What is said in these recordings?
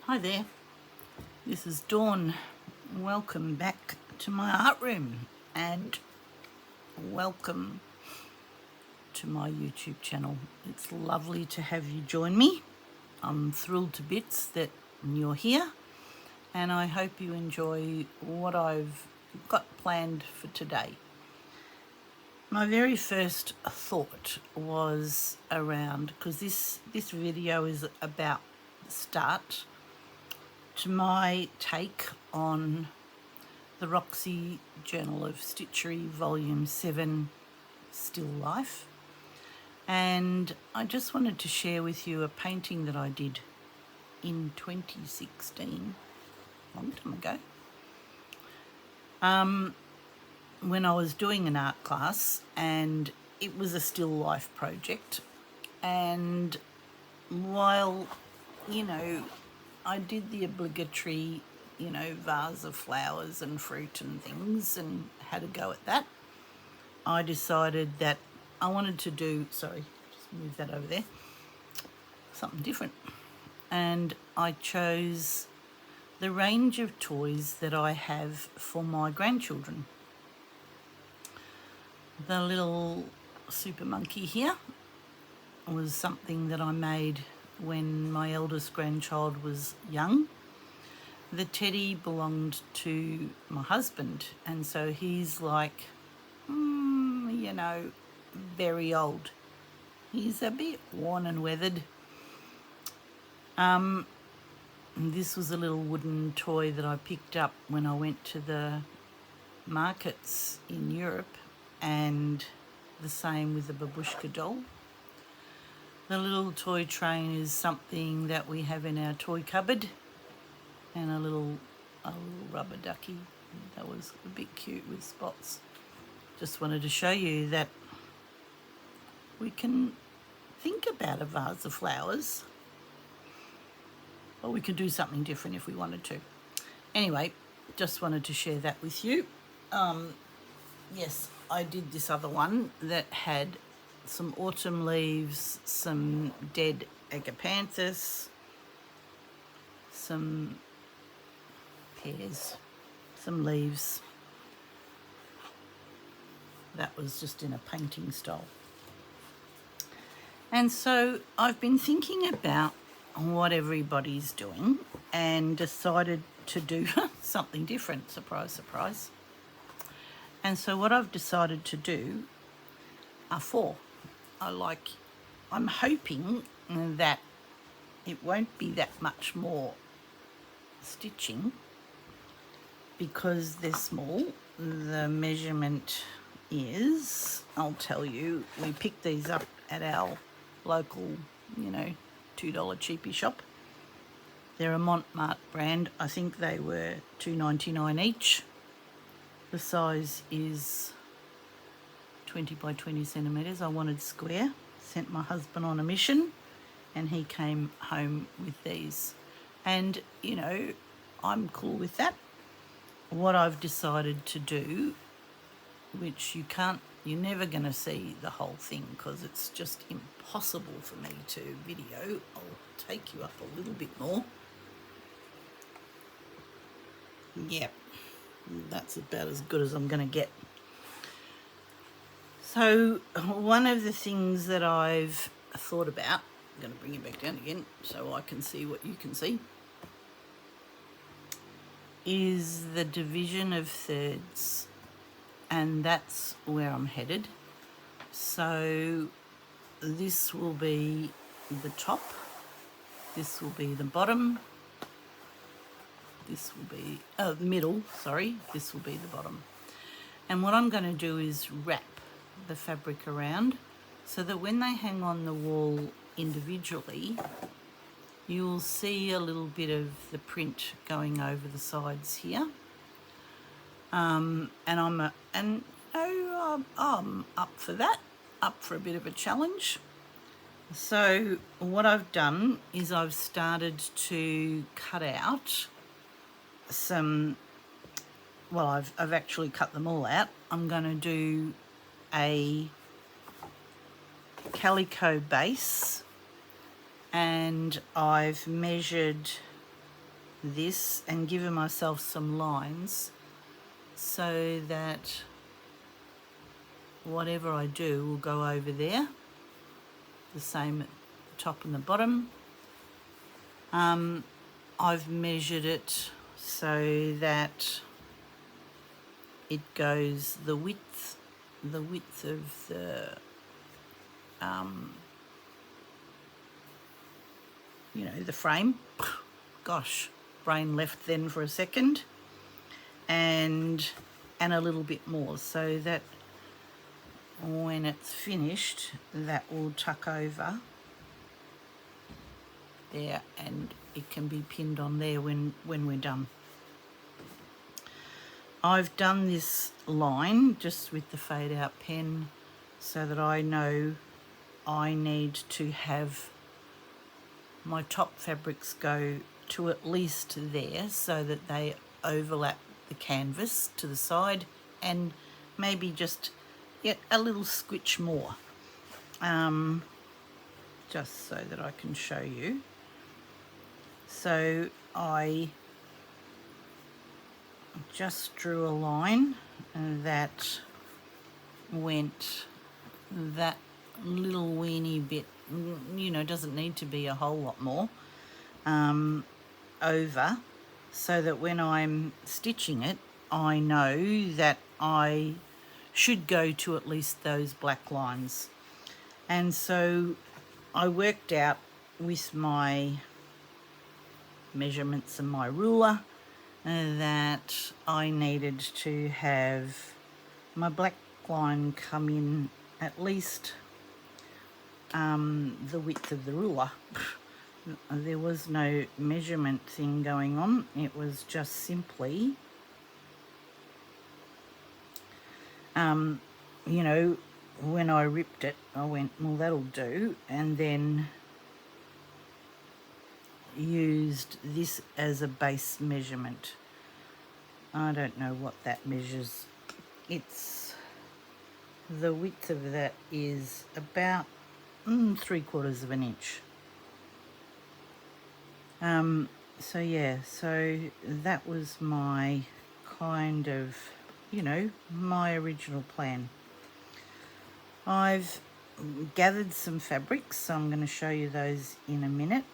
Hi there, this is Dawn. Welcome back to my art room and welcome to my YouTube channel. It's lovely to have you join me. I'm thrilled to bits that you're here and I hope you enjoy what I've got planned for today. My very first thought was around, because this video is about the start to my take on the Roxy Journal of Stitchery Volume 7 Still Life. And I just wanted to share with you a painting that I did in 2016, a long time ago, when I was doing an art class, and it was a still life project. And while, I did the obligatory, vase of flowers and fruit and things and had a go at that, I decided that I wanted to do, sorry, just move that over there, something different. And I chose the range of toys that I have for my grandchildren. The little super monkey here was something that I made when my eldest grandchild was young. The teddy belonged to my husband, and so he's like, very old. He's a bit worn and weathered. This was a little wooden toy that I picked up when I went to the markets in Europe, and the same with the babushka doll. The little toy train is something that we have in our toy cupboard, and a little rubber ducky that was a bit cute with spots. Just wanted to show you that we can think about a vase of flowers, or we could do something different if we wanted to. Anyway, just wanted to share that with you. Yes, I did this other one that had some autumn leaves, some dead agapanthus, some pears, some leaves. That was just in a painting style. And so I've been thinking about what everybody's doing and decided to do something different. Surprise, surprise. And so what I've decided to do are four. I'm hoping that it won't be that much more stitching because they're small. The measurement is, I'll tell you, we picked these up at our local, $2 cheapy shop. They're a Montmartre brand. I think they were $2.99 each. The size is 20 by 20 centimetres. I wanted square. Sent my husband on a mission and he came home with these. And, I'm cool with that. What I've decided to do, which you're never going to see the whole thing because it's just impossible for me to video. I'll take you up a little bit more. Yep, that's about as good as I'm going to get. So one of the things that I've thought about, I'm going to bring it back down again so I can see what you can see, is the division of thirds, and that's where I'm headed. So this will be the top, this will be the bottom, this will be middle, sorry, this will be the bottom. And what I'm going to do is wrap the fabric around so that when they hang on the wall individually, you'll see a little bit of the print going over the sides here. And I'm up for that, up for a bit of a challenge. So what I've done is I've started to cut out some, well, I've actually cut them all out. I'm going to do a calico base, and I've measured this and given myself some lines so that whatever I do will go over there, the same at the top and the bottom. I've measured it so that it goes the width of the the frame. Gosh, brain left then for a second. And a little bit more, so that when it's finished, that will tuck over there and it can be pinned on there when we're done. I've done this line just with the fade out pen so that I know I need to have my top fabrics go to at least there so that they overlap the canvas to the side and maybe just yet a little squitch more, just so that I can show you. So I just drew a line that went that little weeny bit, doesn't need to be a whole lot more, over, so that when I'm stitching it, I know that I should go to at least those black lines. And so I worked out with my measurements and my ruler that I needed to have my black line come in at least the width of the ruler. There was no measurement thing going on. It was just simply, when I ripped it, I went, well, that'll do, and then used this as a base measurement. I don't know what that measures. It's, the width of that is about 3/4 of an inch. So yeah, so that was my kind of, my original plan. I've gathered some fabrics, so I'm going to show you those in a minute.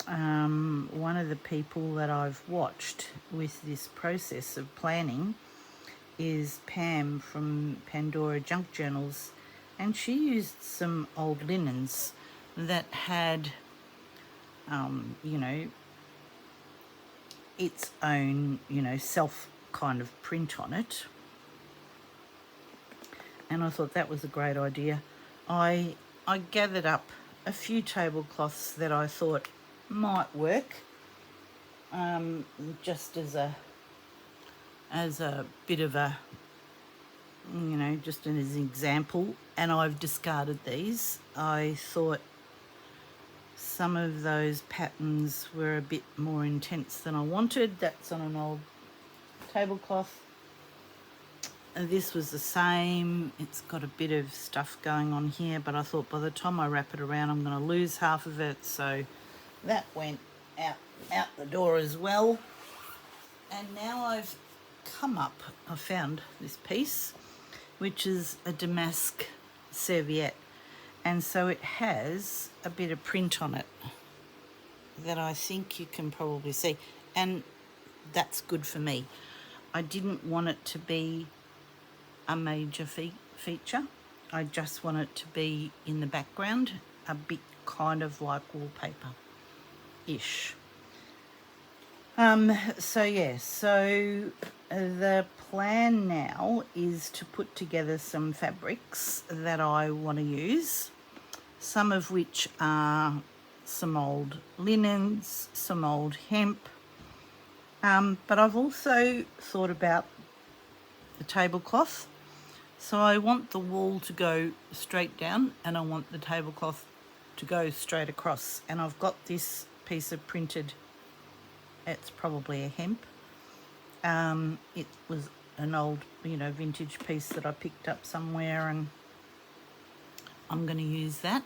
One of the people that I've watched with this process of planning is Pam from Pandora Junk Journals, and she used some old linens that had its own, self kind of print on it. And I thought that was a great idea. I gathered up a few tablecloths that I thought might work, just as a bit of a, just as an example, and I've discarded these. I thought some of those patterns were a bit more intense than I wanted. That's on an old tablecloth. And this was the same. It's got a bit of stuff going on here, but I thought by the time I wrap it around, I'm going to lose half of it. So that went out the door as well. And now I found this piece, which is a damask serviette. And so it has a bit of print on it that I think you can probably see. And that's good for me. I didn't want it to be a major feature. I just want it to be in the background, a bit kind of like wallpaper-ish. So the plan now is to put together some fabrics that I want to use, some of which are some old linens, some old hemp, but I've also thought about the tablecloth. So I want the wall to go straight down and I want the tablecloth to go straight across. And I've got this piece of printed, it's probably a hemp. It was an old, vintage piece that I picked up somewhere, and I'm going to use that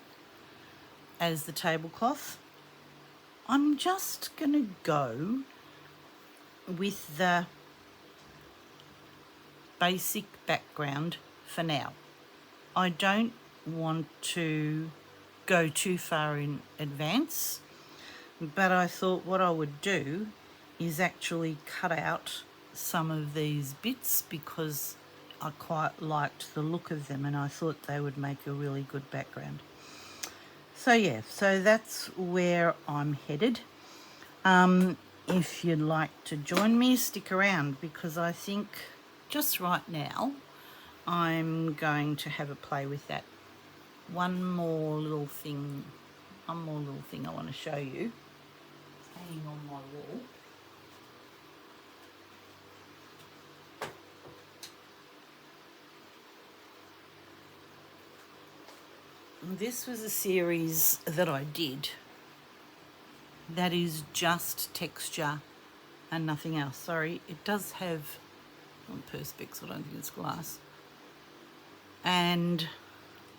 as the tablecloth. I'm just going to go with the basic background for now. I don't want to go too far in advance, but I thought what I would do is actually cut out some of these bits because I quite liked the look of them and I thought they would make a really good background. So yeah, so that's where I'm headed. If you'd like to join me, stick around, because I think just right now I'm going to have a play with that. One more little thing I want to show you. It's hanging on my wall. This was a series that I did that is just texture and nothing else. Sorry, it does have perspex, I don't think it's glass. And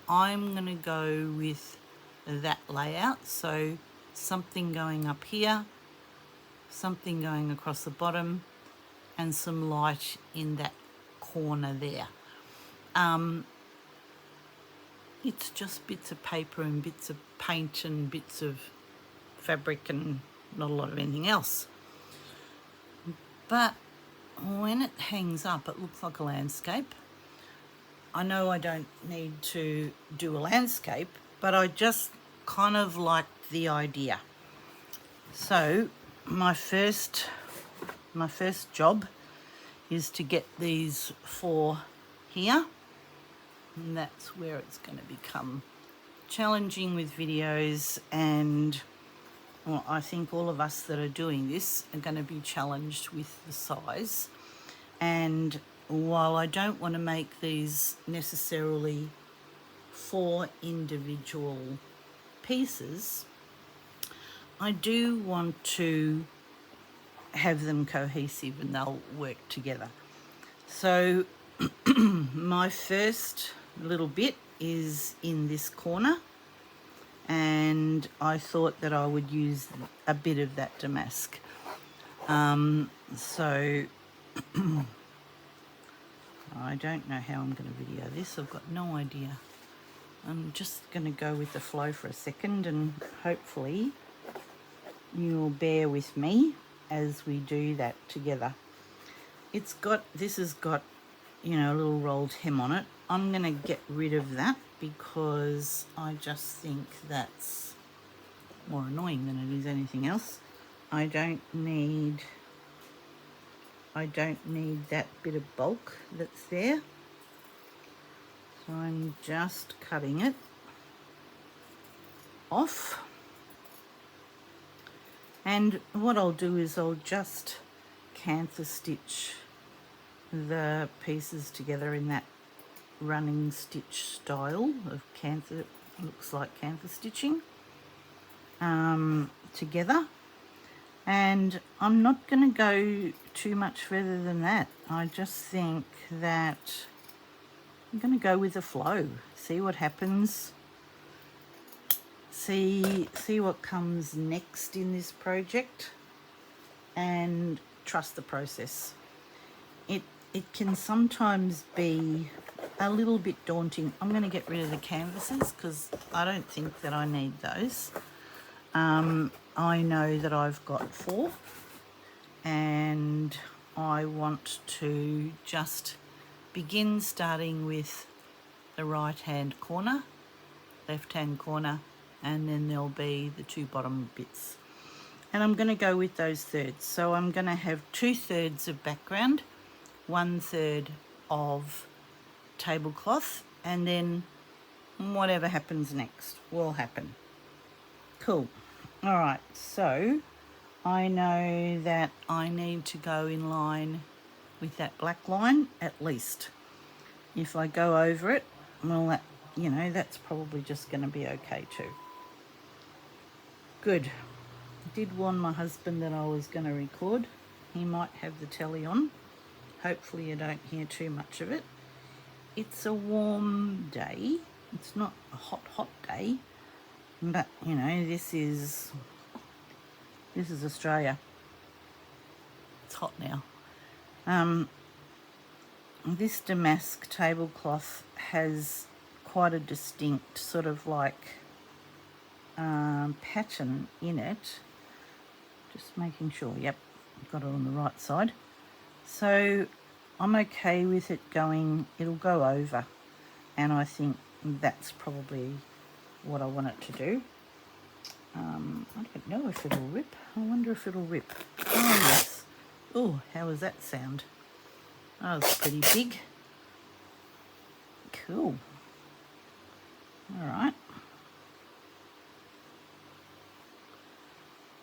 I'm going to go with that layout. So something going up here, something going across the bottom, and some light in that corner there. It's just bits of paper and bits of paint and bits of fabric and not a lot of anything else. But when it hangs up, it looks like a landscape. I know I don't need to do a landscape, but I just kind of like the idea. So my first job is to get these 4 here, and that's where it's going to become challenging with videos, and well, I think all of us that are doing this are going to be challenged with the size. And while I don't want to make these necessarily 4 individual pieces, I do want to have them cohesive and they'll work together. So my first little bit is in this corner, and I thought that I would use a bit of that damask. So I don't know how I'm going to video this. I've got no idea. I'm just going to go with the flow for a second, and hopefully you'll bear with me as we do that together. This has got, a little rolled hem on it. I'm going to get rid of that because I just think that's more annoying than it is anything else. I don't need that bit of bulk that's there. So I'm just cutting it off. And what I'll do is I'll just canthor stitch the pieces together in that running stitch style of canthor, looks like canthor stitching, together. And I'm not going to go too much further than that. I just think that I'm going to go with the flow, see what happens, see what comes next in this project, and trust the process. It can sometimes be a little bit daunting. I'm going to get rid of the canvases because I don't think that I need those. I know that I've got 4 and I want to just begin starting with the right hand corner, left hand corner, and then there'll be the 2 bottom bits. And I'm going to go with those thirds. So I'm going to have 2/3 of background, 1/3 of tablecloth, and then whatever happens next will happen. Cool. All right, so I know that I need to go in line with that black line at least. If I go over it, well, that's probably just going to be okay too. Good. I did warn my husband that I was going to record. He might have the telly on. Hopefully you don't hear too much of it. It's a warm day. It's not a hot day, but this is Australia. It's hot now. This damask tablecloth has quite a distinct sort of like pattern in it. Just making sure, yep, got it on the right side. So I'm okay with it going, it'll go over, and I think that's probably what I want it to do. I don't know if it'll rip. I wonder if it'll rip. Oh yes. Oh, how does that sound? Oh, it's pretty big. Cool. All right.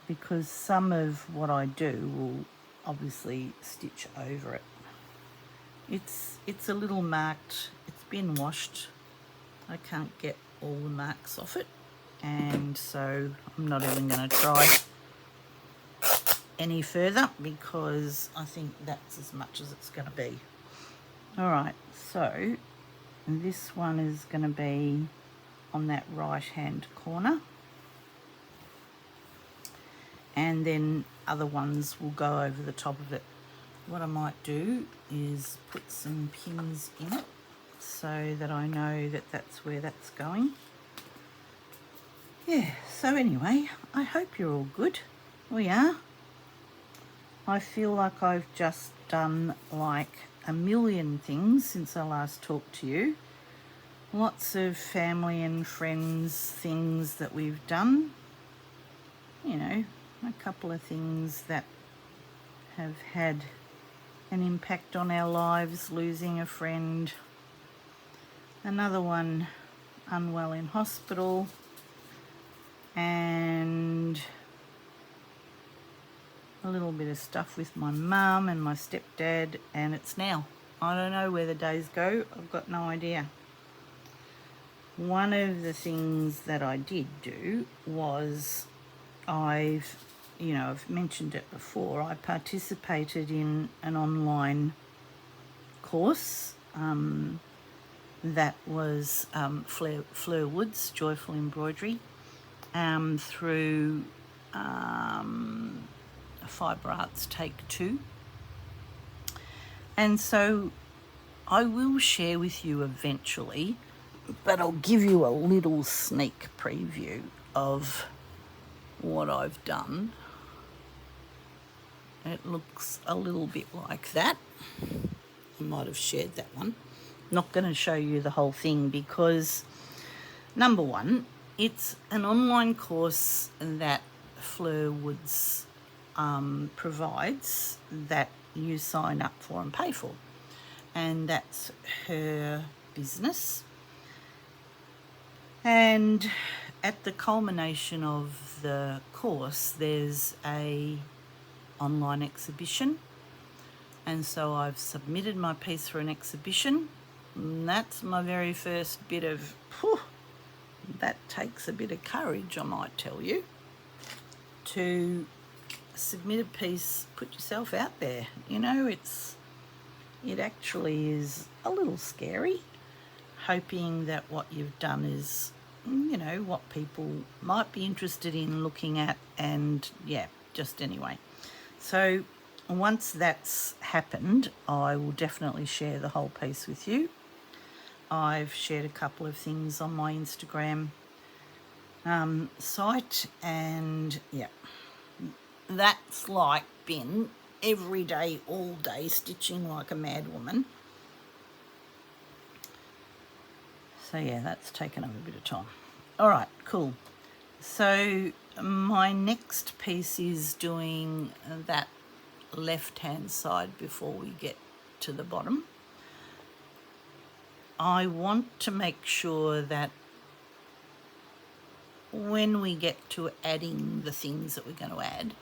Because some of what I do will obviously stitch over it. It's a little marked. It's been washed. I can't get all the marks off it, and so I'm not even going to try any further because I think that's as much as it's going to be. All right, so this one is going to be on that right hand corner, and then other ones will go over the top of it. What I might do is put some pins in it so that I know that that's where that's going. Yeah, so anyway, I hope you're all good. We are. I feel like I've just done like a million things since I last talked to you. Lots of family and friends things that we've done. You know, a couple of things that have had an impact on our lives, losing a friend, another one unwell in hospital, and a little bit of stuff with my mum and my stepdad, and it's now. I don't know where the days go. I've got no idea. One of the things that I did do was I've mentioned it before, I participated in an online course that was Fleur Woods, Joyful Embroidery, through Fibre Arts Take Two. And so I will share with you eventually, but I'll give you a little sneak preview of what I've done. It looks a little bit like that. I might have shared that one. Not going to show you the whole thing because, number one, it's an online course that Fleur Woods provides that you sign up for and pay for. And that's her business. And at the culmination of the course, there's a online exhibition, and so I've submitted my piece for an exhibition. And that's my very first bit of, that takes a bit of courage, I might tell you, to submit a piece, put yourself out there. You know, it actually is a little scary, hoping that what you've done is, you know, what people might be interested in looking at, and yeah, just anyway. So once that's happened, I will definitely share the whole piece with you. I've shared a couple of things on my Instagram site, and yeah, that's like been every day, all day, stitching like a mad woman. So yeah, that's taken up a bit of time. All right, cool. So my next piece is doing that left-hand side before we get to the bottom. I want to make sure that when we get to adding the things that we're going to add,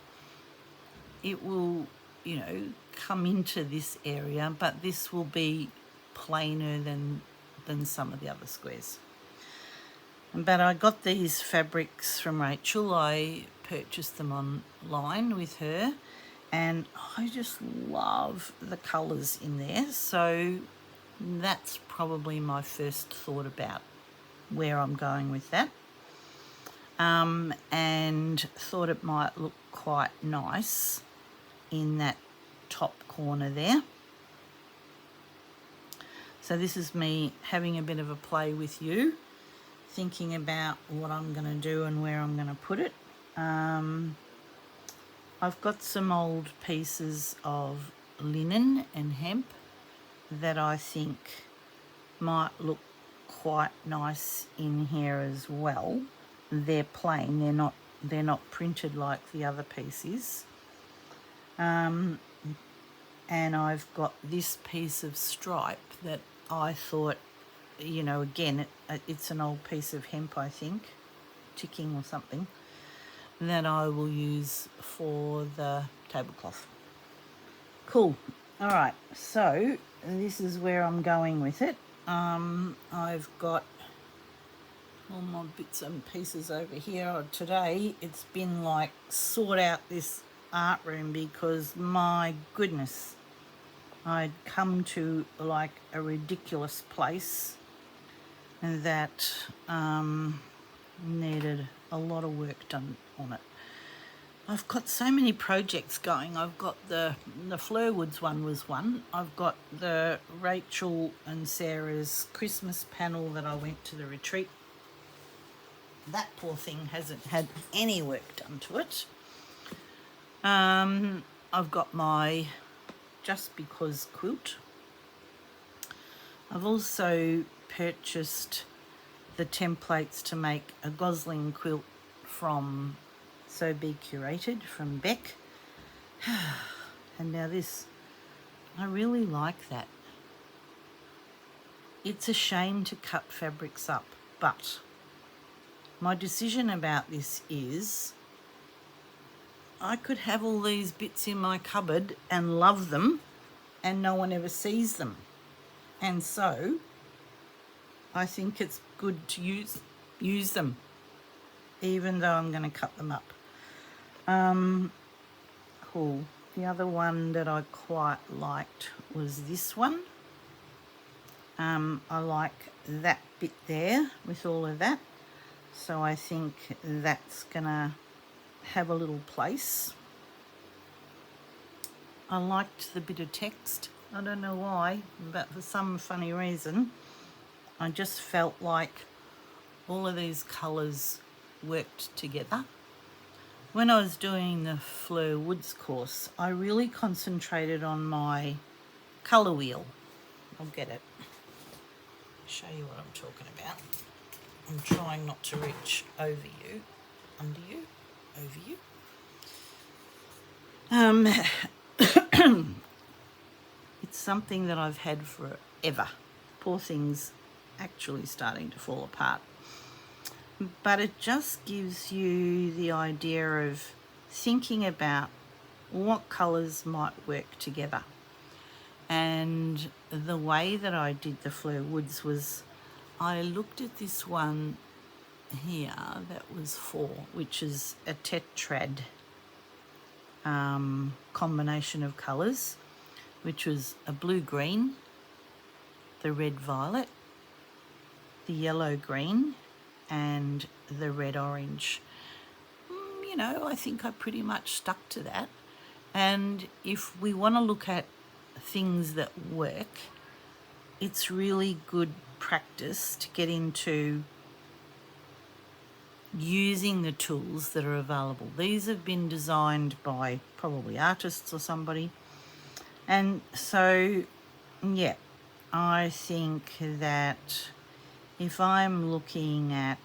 it will, you know, come into this area, but this will be plainer than some of the other squares. But I got these fabrics from Rachel. I purchased them online with her, and I just love the colours in there. So that's probably my first thought about where I'm going with that. And thought it might look quite nice in that top corner there. So this is me having a bit of a play with you, thinking about what I'm going to do and where I'm going to put it. I've got some old pieces of linen and hemp that I think might look quite nice in here as well. They're plain, they're not printed like the other pieces. And I've got this piece of stripe that I thought, you know, again, it's an old piece of hemp, I think, ticking or something, that I will use for the tablecloth. Cool. All right, so this is where I'm going with it. I've got all my bits and pieces over here. Today it's been like sort out this art room because my goodness, I'd come to like a ridiculous place that needed a lot of work done on it. I've got so many projects going. I've got the Fleurwoods one was one. I've got the Rachel and Sarah's Christmas panel that I went to the retreat. That poor thing hasn't had any work done to it. I've got my Just Because quilt. I've also purchased the templates to make a Gosling quilt from So Be Curated from Beck. And now this, I really like that. It's a shame to cut fabrics up, but my decision about this is I could have all these bits in my cupboard and love them and no one ever sees them. And so I think it's good to use them, even though I'm going to cut them up. Cool. The other one that I quite liked was this one. I like that bit there with all of that. So I think that's going to have a little place. I liked the bit of text. I don't know why, but for some funny reason, I just felt like all of these colours worked together. When I was doing the Fleurwoods course, I really concentrated on my colour wheel. I'll get it. Show you what I'm talking about. I'm trying not to reach over you, under you, over you. It's something that I've had forever. Poor thing's actually starting to fall apart. But it just gives you the idea of thinking about what colours might work together. And the way that I did the Fleurwoods was I looked at this one here that was 4, which is a tetrad combination of colours, which was a blue-green, the red-violet, the yellow-green, and the red-orange. You know, I think I pretty much stuck to that. And if we want to look at things that work, it's really good practice to get into using the tools that are available. These have been designed by probably artists or somebody. And so, yeah, I think that if I'm looking at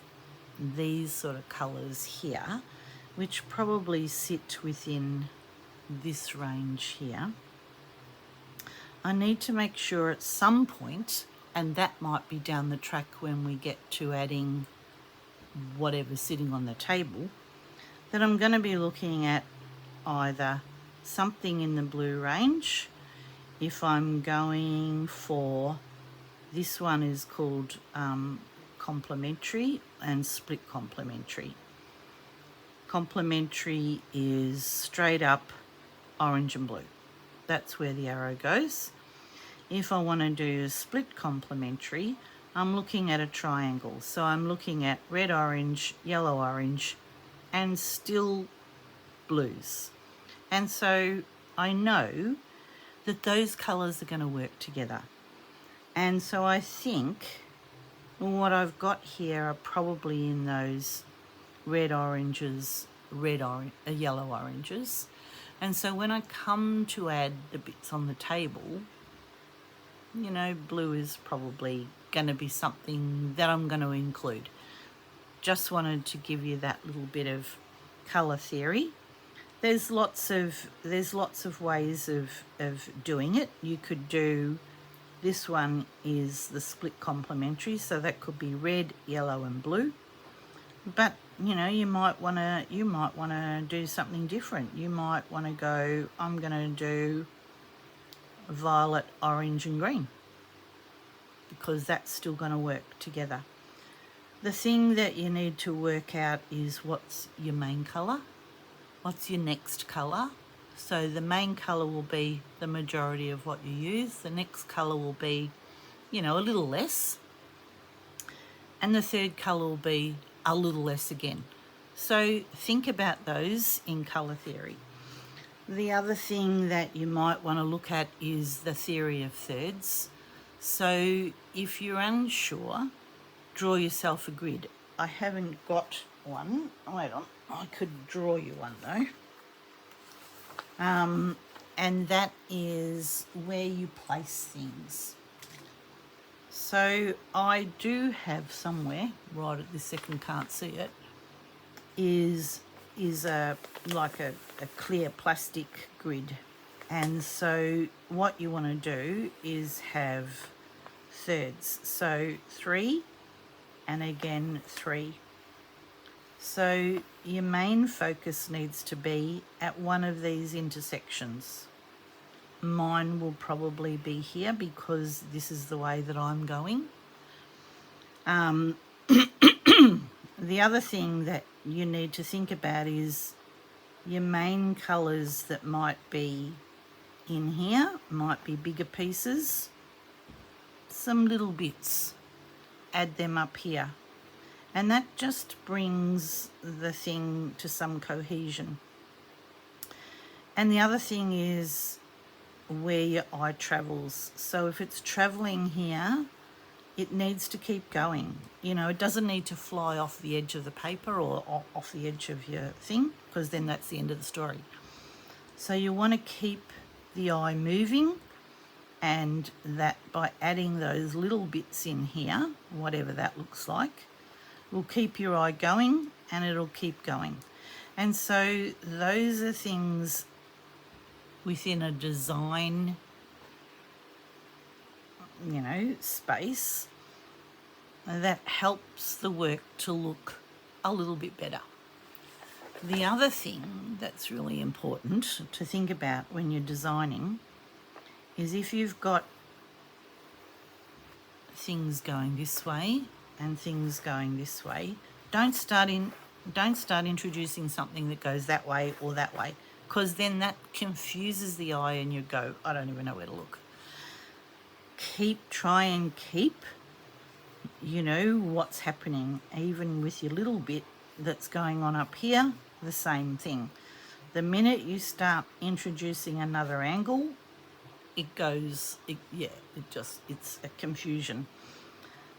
these sort of colours here, which probably sit within this range here, I need to make sure at some point, and that might be down the track when we get to adding whatever's sitting on the table, that I'm going to be looking at either something in the blue range. If I'm going for, this one is called complementary and split complementary. Complementary is straight up orange and blue. That's where the arrow goes. If I want to do a split complementary, I'm looking at a triangle. So I'm looking at red, orange, yellow, orange, and still blues. And so I know that those colours are going to work together. And so I think what I've got here are probably in those yellow oranges. And so when I come to add the bits on the table, you know, blue is probably going to be something that I'm going to include. Just wanted to give you that little bit of colour theory. There's lots of ways of doing it. You could do, this one is the split complementary, so that could be red, yellow and blue. But you know, you might want to do something different. You might want to go, I'm going to do violet, orange and green, because that's still going to work together. The thing that you need to work out is what's your main colour, what's your next colour. So the main colour will be the majority of what you use. The next colour will be, you know, a little less. And the third colour will be a little less again. So think about those in colour theory. The other thing that you might want to look at is the theory of thirds. So if you're unsure, draw yourself a grid. I haven't got one. Wait on. I could draw you one though. And that is where you place things. So I do have somewhere, right at this second, can't see it, is like a clear plastic grid. And so what you want to do is have thirds. So 3 and again 3. So your main focus needs to be at one of these intersections. Mine will probably be here because this is the way that I'm going. The other thing that you need to think about is your main colours that might be in here, might be bigger pieces, some little bits, add them up here. And that just brings the thing to some cohesion. And the other thing is where your eye travels. So if it's travelling here, it needs to keep going. You know, it doesn't need to fly off the edge of the paper or off the edge of your thing, because then that's the end of the story. So you want to keep the eye moving, and that by adding those little bits in here, whatever that looks like, will keep your eye going and it'll keep going. And so those are things within a design, you know, space that helps the work to look a little bit better. The other thing that's really important to think about when you're designing is if you've got things going this way and things going this way, don't start introducing something that goes that way or that way, because then that confuses the eye and you go, I don't even know where to look. Try and keep, you know, what's happening, even with your little bit that's going on up here, the same thing. The minute you start introducing another angle, it's a confusion.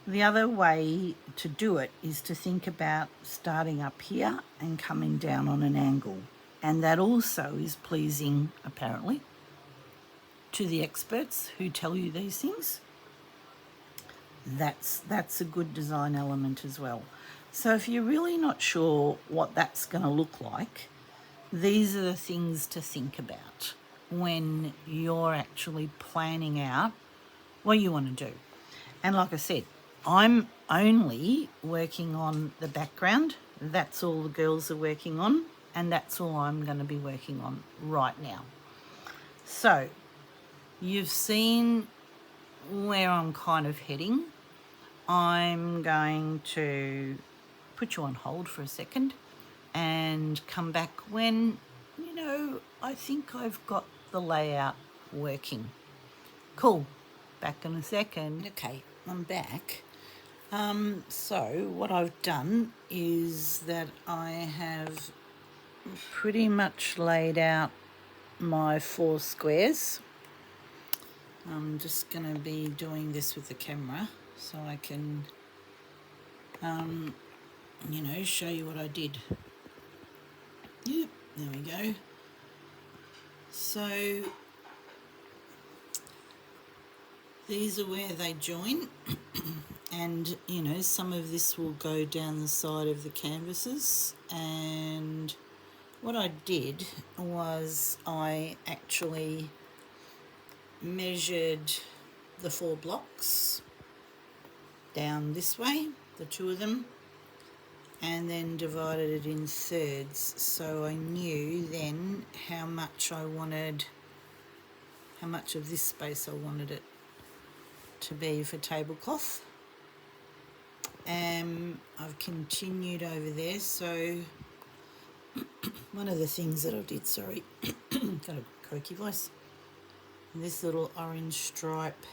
The other way to do it is to think about starting up here and coming down on an angle. And that also is pleasing, apparently, to the experts who tell you these things. That's a good design element as well. So if you're really not sure what that's going to look like, these are the things to think about when you're actually planning out what you want to do. And like I said, I'm only working on the background. That's all the girls are working on, and that's all I'm going to be working on right now. So you've seen where I'm kind of heading. I'm going to put you on hold for a second and come back when, you know, I think I've got the layout working. Cool. Back in a second. Okay, I'm back. So what I've done is that I have pretty much laid out my 4 squares. I'm just going to be doing this with the camera so I can, you know, show you what I did. Yep, there we go. So these are where they join, and you know, some of this will go down the side of the canvases. And what I did was I actually measured the 4 blocks down this way, the 2 of them, and then divided it in thirds, so I knew then how much of this space I wanted it to be for tablecloth. I've continued over there, so one of the things that I did, sorry, got a croaky voice, this little orange stripe,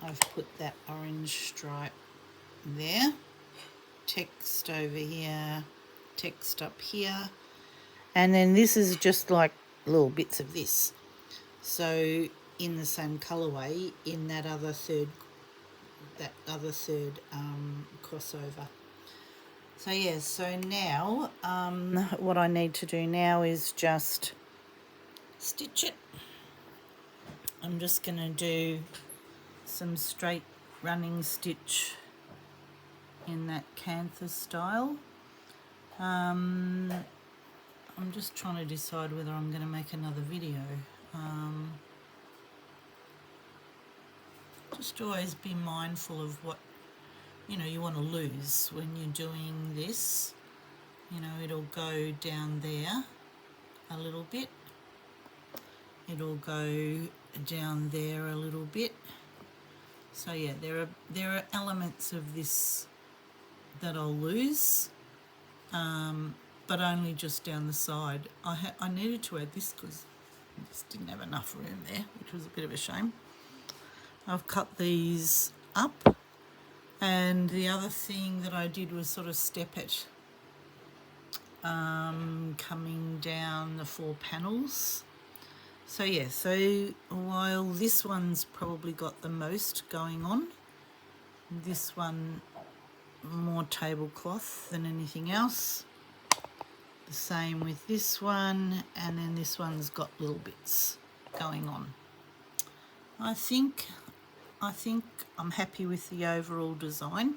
I've put that orange stripe there, text over here, text up here, and then this is just like little bits of this, so in the same colourway in that other third crossover. So yeah, so now what I need to do now is just stitch it. I'm just going to do some straight running stitch in that Canthus style. I'm just trying to decide whether I'm going to make another video. Just always be mindful of what, you know, you want to lose when you're doing this. You know, it'll go down there a little bit. It'll go down there a little bit. So yeah, there are elements of this that I'll lose, but only just down the side. I needed to add this because I just didn't have enough room there, which was a bit of a shame. I've cut these up, and the other thing that I did was sort of step it, coming down the 4 panels. So yeah, so while this one's probably got the most going on, this one more tablecloth than anything else. The same with this one, and then this one's got little bits going on. I think I'm happy with the overall design.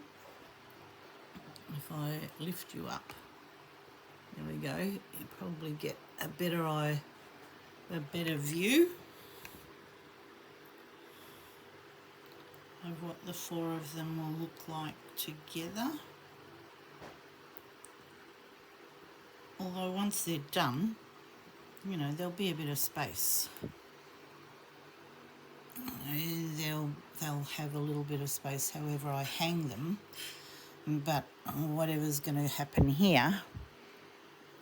If I lift you up, there we go, you probably get a better view of what the 4 of them will look like together. Although once they're done, you know, there'll be a bit of space. You know, they'll have a little bit of space however I hang them, but whatever's going to happen here,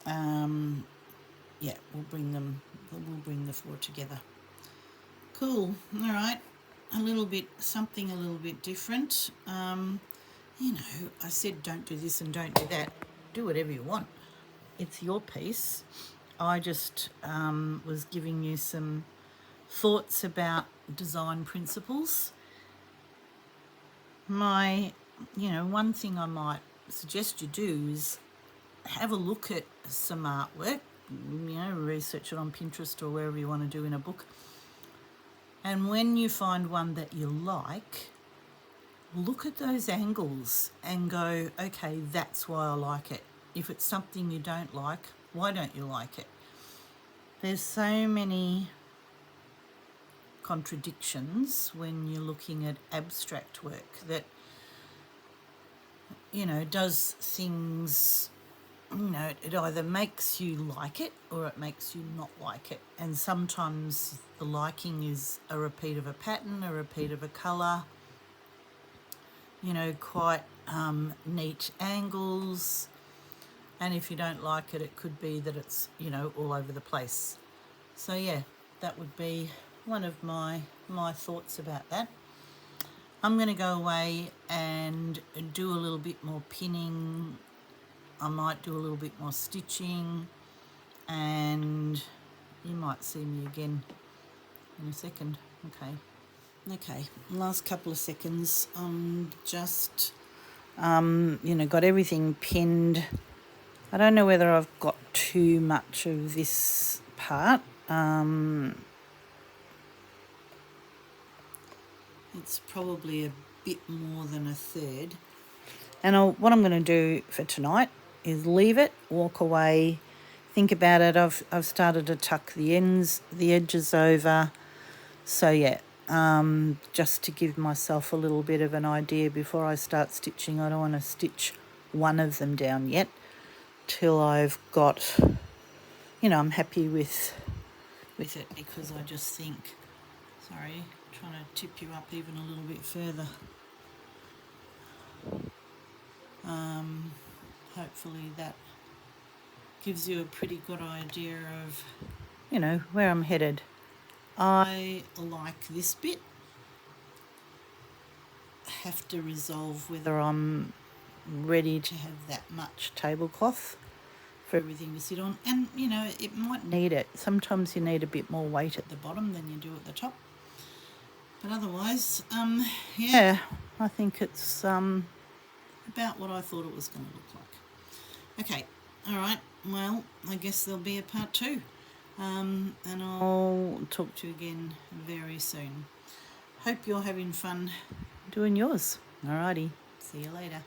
yeah, we'll bring the 4 together. Cool. All right, something a little bit different. You know, I said don't do this and don't do that. Do whatever you want. It's your piece. I just was giving you some thoughts about design principles. You know, one thing I might suggest you do is have a look at some artwork, you know, research it on Pinterest or wherever you want to do in a book. And when you find one that you like, look at those angles and go, okay, that's why I like it. If it's something you don't like, why don't you like it? There's so many contradictions when you're looking at abstract work that, you know, does things, you know, it either makes you like it or it makes you not like it. And sometimes the liking is a repeat of a pattern, a repeat of a colour, you know, quite neat angles. And if you don't like it, it could be that it's, you know, all over the place. So yeah, that would be one of my thoughts about that. I'm going to go away and do a little bit more pinning. I might do a little bit more stitching, and you might see me again in a second. Okay, last couple of seconds. Just, got everything pinned. I don't know whether I've got too much of this part. It's probably a bit more than a third. And what I'm going to do for tonight is leave it, walk away, think about it. I've started to tuck the edges over. So yeah, just to give myself a little bit of an idea before I start stitching. I don't want to stitch one of them down yet till I've got, I'm happy with it, because I just think, sorry, trying to tip you up even a little bit further. Hopefully that gives you a pretty good idea of, where I'm headed. I like this bit. Have to resolve whether I'm ready to have that much tablecloth for everything to sit on. And, it might need it. Sometimes you need a bit more weight at the bottom than you do at the top. But otherwise, yeah, I think it's about what I thought it was going to look like. Okay, all right, well, I guess there'll be a part 2. And I'll talk to you again very soon. Hope you're having fun doing yours. Alrighty, see you later.